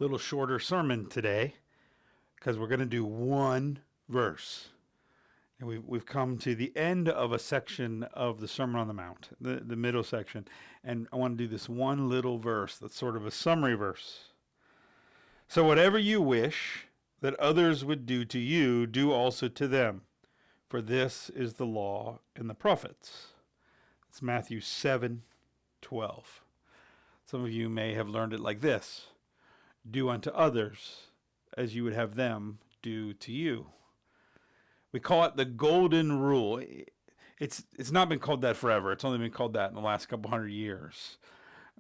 little shorter sermon today because we're going to do one verse. And we've come to the end of a section of the Sermon on the Mount, the middle section. And I want to do this one little verse that's sort of a summary verse. So whatever you wish that others would do to you, do also to them. For this is the law and the prophets. It's Matthew 7:12. Some of you may have learned it like this. Do unto others as you would have them do to you. We call it the golden rule. It's not been called that forever. It's only been called that in the last couple hundred years.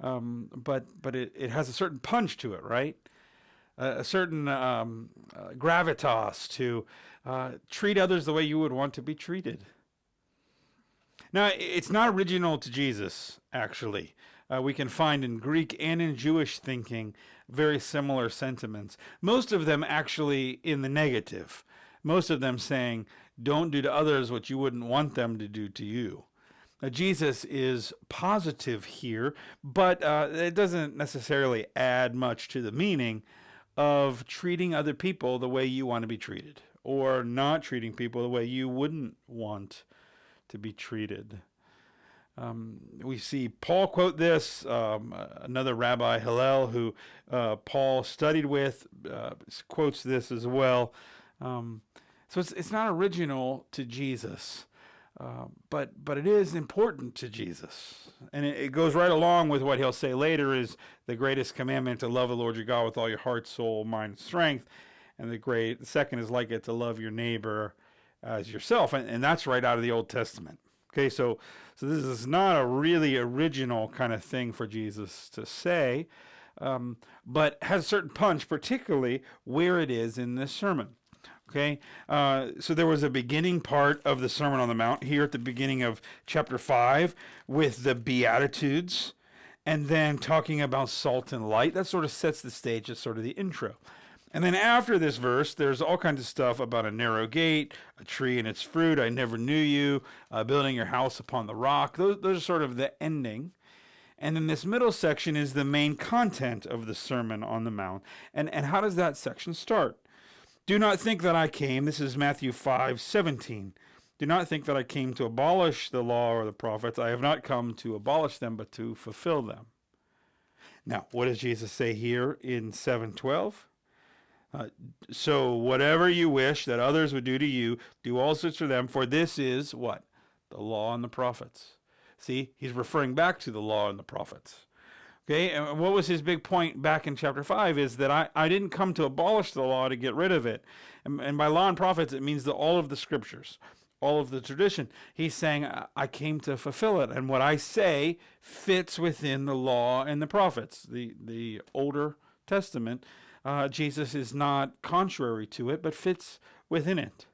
But it has a certain punch to it, right? A certain gravitas to treat others the way you would want to be treated. Now, it's not original to Jesus, actually. We can find in Greek and in Jewish thinking very similar sentiments. Most of them actually in the negative. Most of them saying, don't do to others what you wouldn't want them to do to you. Now, Jesus is positive here, but it doesn't necessarily add much to the meaning of treating other people the way you want to be treated, or not treating people the way you wouldn't want to be treated. We see Paul quote this, another Rabbi Hillel who Paul studied with quotes this as well. So it's not original to Jesus, but it is important to Jesus. And it goes right along with what he'll say later is the greatest commandment to love the Lord your God with all your heart, soul, mind, and strength. And the second is like it, to love your neighbor as yourself. And that's right out of the Old Testament. Okay, so this is not a really original kind of thing for Jesus to say, but has a certain punch, particularly where it is in this sermon. Okay, so there was a beginning part of the Sermon on the Mount here at the beginning of chapter 5 with the Beatitudes, and then talking about salt and light. That sort of sets the stage as sort of the intro. And then after this verse, there's all kinds of stuff about a narrow gate, a tree and its fruit, I never knew you, building your house upon the rock. Those are sort of the ending. And then this middle section is the main content of the Sermon on the Mount. And how does that section start? Do not think that I came, this is Matthew 5:17. Do not think that I came to abolish the law or the prophets. I have not come to abolish them, but to fulfill them. Now, what does Jesus say here in 7:12? So whatever you wish that others would do to you, do also to them, for this is what? The law and the prophets. See, he's referring back to the law and the prophets. Okay, and what was his big point back in chapter 5 is that I didn't come to abolish the law to get rid of it. And by law and prophets, it means that all of the scriptures, all of the tradition. He's saying, I came to fulfill it. And what I say fits within the law and the prophets, the Older Testament. Jesus is not contrary to it, but fits within it.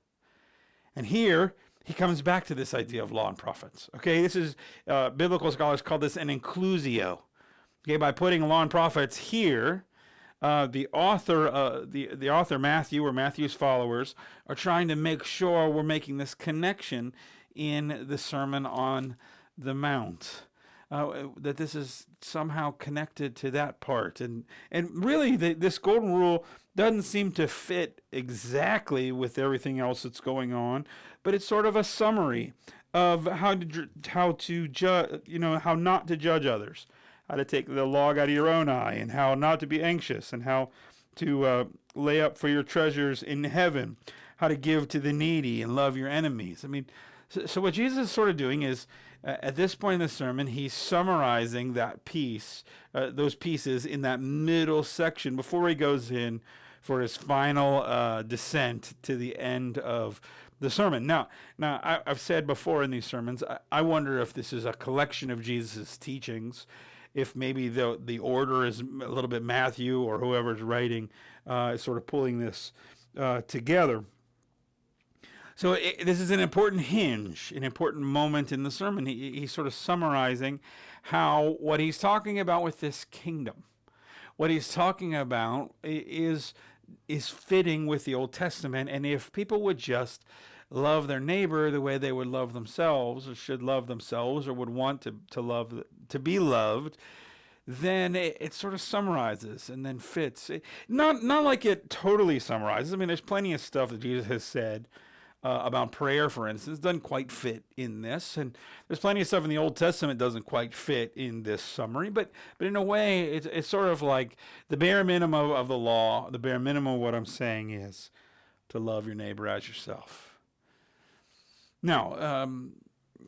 And here, he comes back to this idea of law and prophets. Okay, this is, biblical scholars call this an inclusio. Okay, by putting law and prophets here, the author Matthew or Matthew's followers are trying to make sure we're making this connection in the Sermon on the Mount. That this is somehow connected to that part. And really, this golden rule doesn't seem to fit exactly with everything else that's going on, but it's sort of a summary of how to judge, how not to judge others, how to take the log out of your own eye, and how not to be anxious, and how to lay up for your treasures in heaven, how to give to the needy and love your enemies. I mean, so what Jesus is sort of doing is, at this point in the sermon, he's summarizing that piece, those pieces in that middle section before he goes in for his final descent to the end of the sermon. Now, I've said before in these sermons, I wonder if this is a collection of Jesus' teachings, if maybe the order is a little bit Matthew or whoever's writing is sort of pulling this together. So this is an important hinge, an important moment in the sermon. He's sort of summarizing how what he's talking about with this kingdom, what he's talking about is fitting with the Old Testament. And if people would just love their neighbor the way they would love themselves, or should love themselves, or would want to be loved, then it sort of summarizes and then fits. Not like it totally summarizes. I mean, there's plenty of stuff that Jesus has said about prayer, for instance, doesn't quite fit in this, and there's plenty of stuff in the Old Testament doesn't quite fit in this summary. But in a way, it's sort of like the bare minimum of the law. The bare minimum of what I'm saying is to love your neighbor as yourself. Now,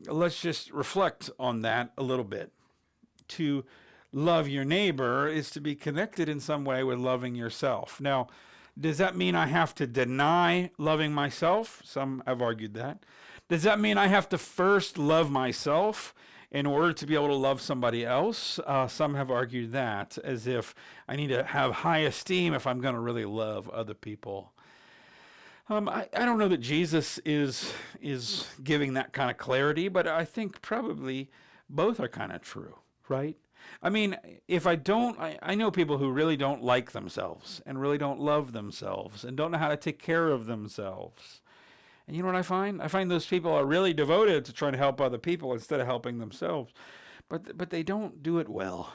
let's just reflect on that a little bit. To love your neighbor is to be connected in some way with loving yourself. Now, does that mean I have to deny loving myself? Some have argued that. Does that mean I have to first love myself in order to be able to love somebody else? Some have argued that, as if I need to have high esteem if I'm going to really love other people. I don't know that Jesus is giving that kind of clarity, but I think probably both are kind of true, right? I mean, if I don't, I know people who really don't like themselves and really don't love themselves and don't know how to take care of themselves. And you know what I find? I find those people are really devoted to trying to help other people instead of helping themselves. But they don't do it well.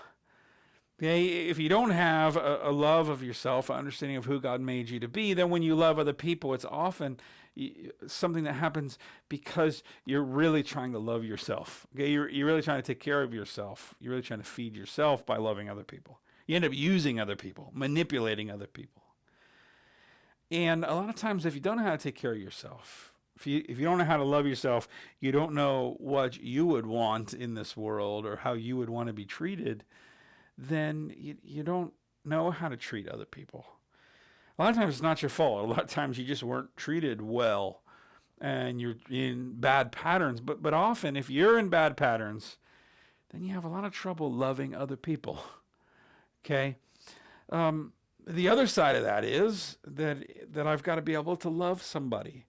Okay, if you don't have a love of yourself, an understanding of who God made you to be, then when you love other people, it's often something that happens because you're really trying to love yourself. Okay, you're really trying to take care of yourself. You're really trying to feed yourself by loving other people. You end up using other people, manipulating other people. And a lot of times, if you don't know how to take care of yourself, if you don't know how to love yourself, you don't know what you would want in this world or how you would want to be treated, then you don't know how to treat other people. A lot of times it's not your fault. A lot of times you just weren't treated well and you're in bad patterns. But often if you're in bad patterns, then you have a lot of trouble loving other people. Okay? The other side of that is that I've got to be able to love somebody.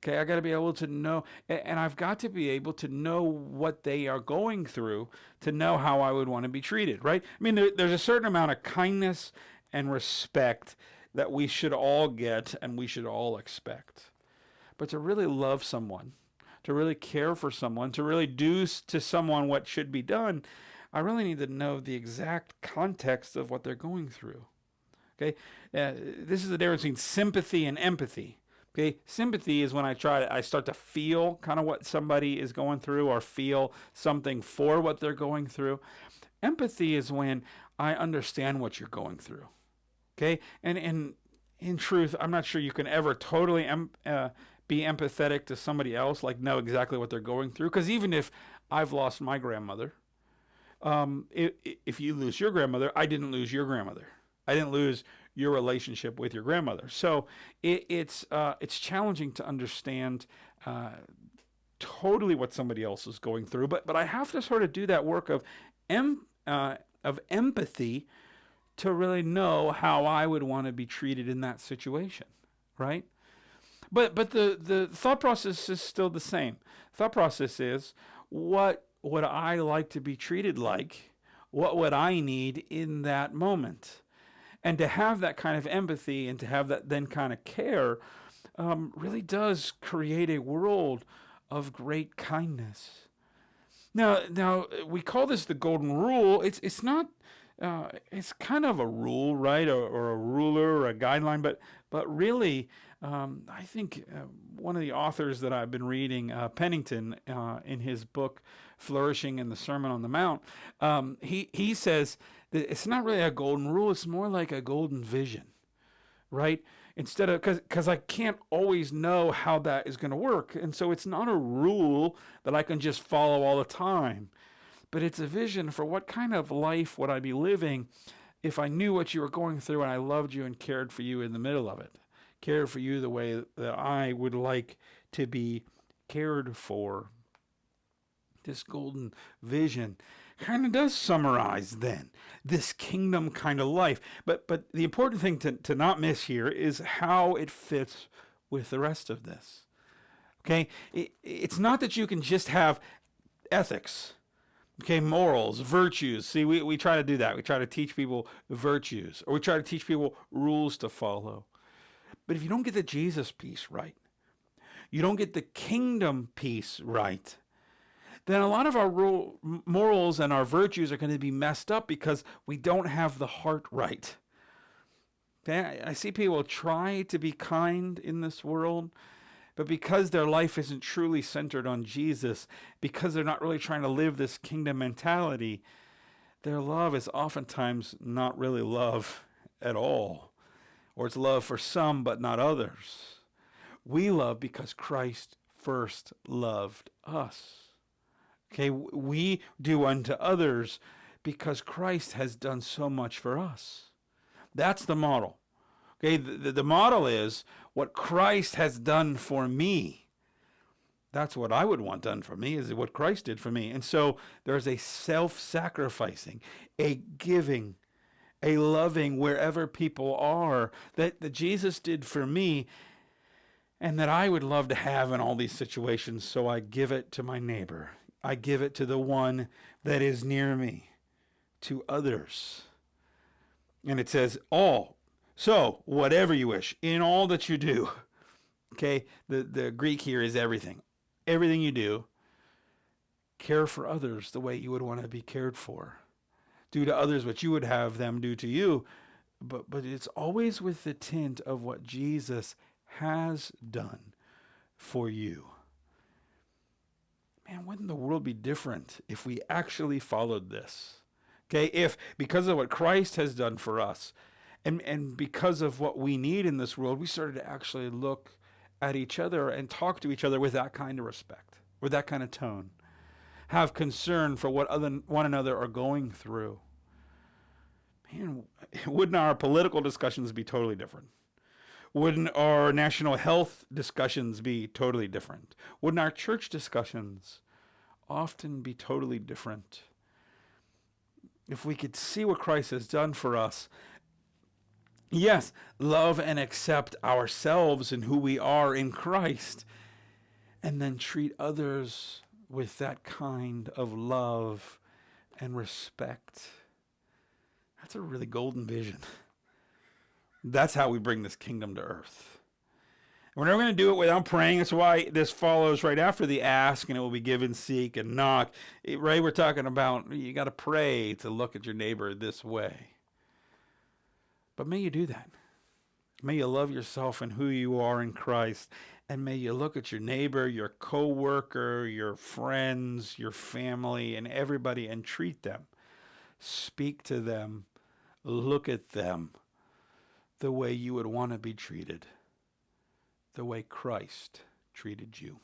Okay, I got to be able to know, and I've got to be able to know what they are going through to know how I would want to be treated, right? I mean, there's a certain amount of kindness and respect that we should all get and we should all expect. But to really love someone, to really care for someone, to really do to someone what should be done, I really need to know the exact context of what they're going through. Okay, this is the difference between sympathy and empathy. Okay, sympathy is when I start to feel kind of what somebody is going through or feel something for what they're going through. Empathy is when I understand what you're going through. Okay, and in truth, I'm not sure you can ever totally be empathetic to somebody else, like know exactly what they're going through. Because even if I've lost my grandmother, if you lose your grandmother, I didn't lose your grandmother. I didn't lose your relationship with your grandmother. So it's challenging to understand totally what somebody else is going through. But I have to sort of do that work of empathy to really know how I would want to be treated in that situation, right? But the thought process is still the same. Thought process is, what would I like to be treated like? What would I need in that moment? And to have that kind of empathy and to have that then kind of care really does create a world of great kindness. Now we call this the golden rule. It's not. It's kind of a rule, right, or a ruler or a guideline, but really, I think one of the authors that I've been reading, Pennington, in his book "Flourishing in the Sermon on the Mount," he says that it's not really a golden rule; it's more like a golden vision, right? Instead of because I can't always know how that is going to work, and so it's not a rule that I can just follow all the time. But it's a vision for what kind of life would I be living if I knew what you were going through and I loved you and cared for you in the middle of it. Cared for you the way that I would like to be cared for. This golden vision kind of does summarize then this kingdom kind of life. But the important thing to not miss here is how it fits with the rest of this. Okay? It's not that you can just have ethics. Okay, morals, virtues. See, we try to do that. We try to teach people virtues, or we try to teach people rules to follow. But if you don't get the Jesus piece right, you don't get the kingdom piece right, then a lot of our morals and our virtues are going to be messed up because we don't have the heart right. Okay? I see people try to be kind in this world, but because their life isn't truly centered on Jesus, because they're not really trying to live this kingdom mentality, their love is oftentimes not really love at all. Or it's love for some, but not others. We love because Christ first loved us. Okay, we do unto others because Christ has done so much for us. That's the model. Okay, the model is what Christ has done for me. That's what I would want done for me, is what Christ did for me. And so there's a self-sacrificing, a giving, a loving wherever people are that Jesus did for me and that I would love to have in all these situations. So I give it to my neighbor. I give it to the one that is near me, to others. And it says all. So whatever you wish, in all that you do. Okay, the Greek here is everything. Everything you do, care for others the way you would want to be cared for. Do to others what you would have them do to you. But it's always with the tint of what Jesus has done for you. Man, wouldn't the world be different if we actually followed this? Okay, if because of what Christ has done for us, and because of what we need in this world, we started to actually look at each other and talk to each other with that kind of respect, with that kind of tone. Have concern for what one another are going through. Man, wouldn't our political discussions be totally different? Wouldn't our national health discussions be totally different? Wouldn't our church discussions often be totally different? If we could see what Christ has done for us, yes, love and accept ourselves and who we are in Christ, and then treat others with that kind of love and respect. That's a really golden vision. That's how we bring this kingdom to earth. And we're never going to do it without praying. That's why this follows right after the ask, and it will be given, seek, and knock. Right? We're talking about you got to pray to look at your neighbor this way. But may you do that. May you love yourself and who you are in Christ. And may you look at your neighbor, your coworker, your friends, your family, and everybody and treat them. Speak to them. Look at them the way you would want to be treated. The way Christ treated you.